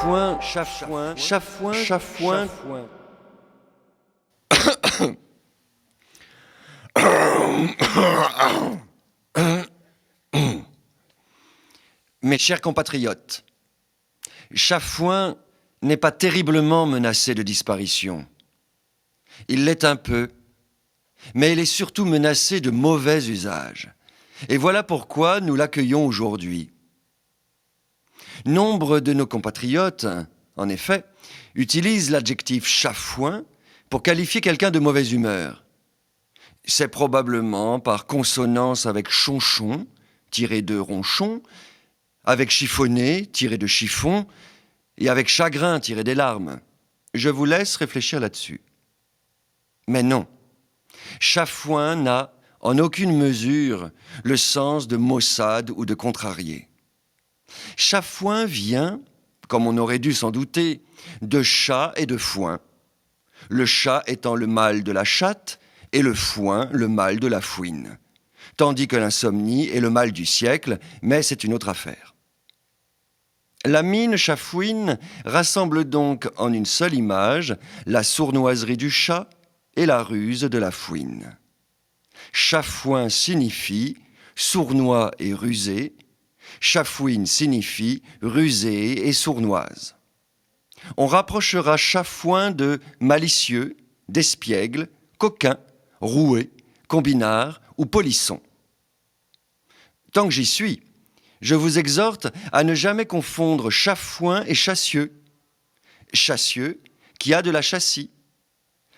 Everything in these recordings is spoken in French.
Chafouin, chafouin, chafouin, chafouin. Mes chers compatriotes, Chafouin n'est pas terriblement menacé de disparition. Il l'est un peu, mais il est surtout menacé de mauvais usages. Et voilà pourquoi nous l'accueillons aujourd'hui. Nombre de nos compatriotes, en effet, utilisent l'adjectif chafouin pour qualifier quelqu'un de mauvaise humeur. C'est probablement par consonance avec chonchon, tiré de ronchon, avec chiffonné, tiré de chiffon, et avec chagrin, tiré des larmes. Je vous laisse réfléchir là-dessus. Mais non, chafouin n'a, en aucune mesure, le sens de maussade ou de contrarié. Chafouin vient, comme on aurait dû s'en douter, de chat et de foin. Le chat étant le mâle de la chatte et le foin le mâle de la fouine. Tandis que l'insomnie est le mal du siècle, mais c'est une autre affaire. La mine chafouine rassemble donc en une seule image la sournoiserie du chat et la ruse de la fouine. Chafouin signifie sournois et rusé, chafouine signifie rusée et sournoise. On rapprochera chafouin de malicieux, d'espiègle, coquin, roué, combinard ou polisson. Tant que j'y suis, je vous exhorte à ne jamais confondre chafouin et chassieux. Chassieux, qui a de la châssis.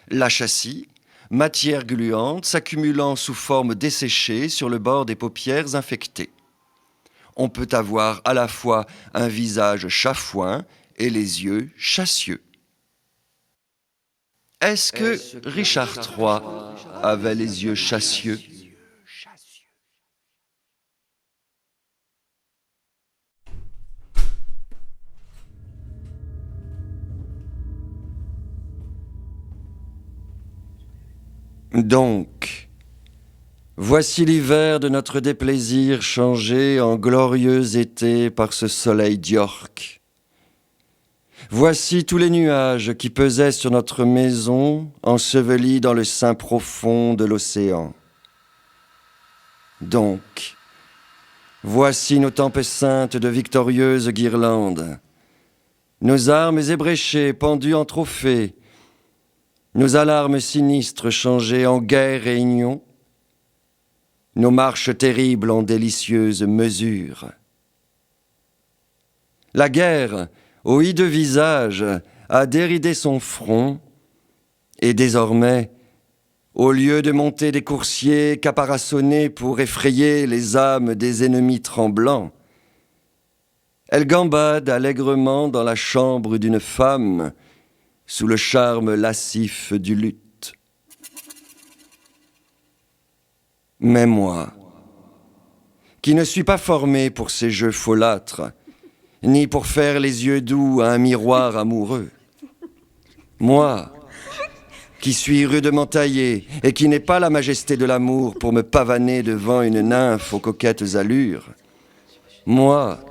La châssis, matière gluante s'accumulant sous forme desséchée sur le bord des paupières infectées. On peut avoir à la fois un visage chafouin et les yeux chassieux. Est-ce que Richard III avait les yeux chassieux ? Donc, voici l'hiver de notre déplaisir changé en glorieux été par ce soleil d'York. Voici tous les nuages qui pesaient sur notre maison, ensevelis dans le sein profond de l'océan. Donc, voici nos tempes saintes de victorieuses guirlandes, nos armes ébréchées pendues en trophées, nos alarmes sinistres changées en guerre et union, nos marches terribles en délicieuses mesures. La guerre, au hideux visage, a déridé son front, et désormais, au lieu de monter des coursiers caparaçonnés pour effrayer les âmes des ennemis tremblants, elle gambade allègrement dans la chambre d'une femme, sous le charme lascif du luth. Mais moi, qui ne suis pas formé pour ces jeux folâtres, ni pour faire les yeux doux à un miroir amoureux, moi, qui suis rudement taillé et qui n'ai pas la majesté de l'amour pour me pavaner devant une nymphe aux coquettes allures, moi,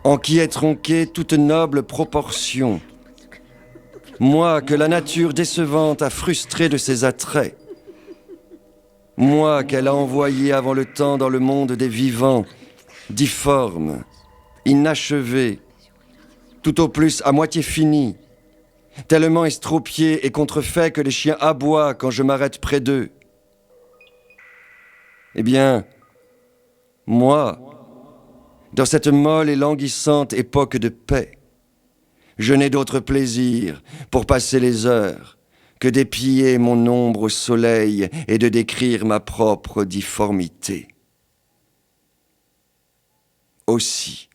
en qui est tronquée toute noble proportion, moi que la nature décevante a frustré de ses attraits, moi qu'elle a envoyé avant le temps dans le monde des vivants, difforme, inachevé, tout au plus à moitié fini, tellement estropié et contrefait que les chiens aboient quand je m'arrête près d'eux. Eh bien, moi, dans cette molle et languissante époque de paix, je n'ai d'autre plaisir pour passer les heures que d'épier mon ombre au soleil et de décrire ma propre difformité. Aussi,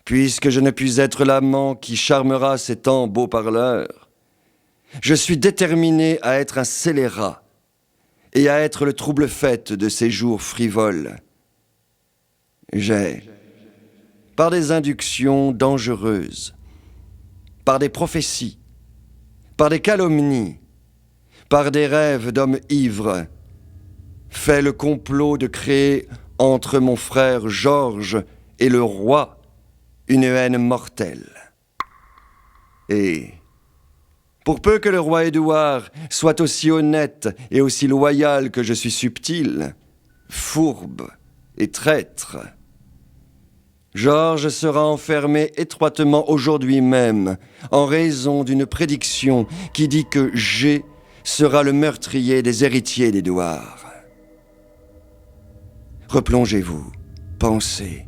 puisque je ne puis être l'amant qui charmera ces temps beaux parleurs, je suis déterminé à être un scélérat et à être le trouble-fête de ces jours frivoles. J'ai, par des inductions dangereuses, par des prophéties, par des calomnies, par des rêves d'hommes ivres, fait le complot de créer entre mon frère Georges et le roi une haine mortelle. Et pour peu que le roi Édouard soit aussi honnête et aussi loyal que je suis subtil, fourbe et traître, Georges sera enfermé étroitement aujourd'hui même en raison d'une prédiction qui dit que G sera le meurtrier des héritiers d'Édouard. Replongez-vous, pensez,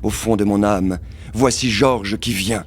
au fond de mon âme, voici Georges qui vient.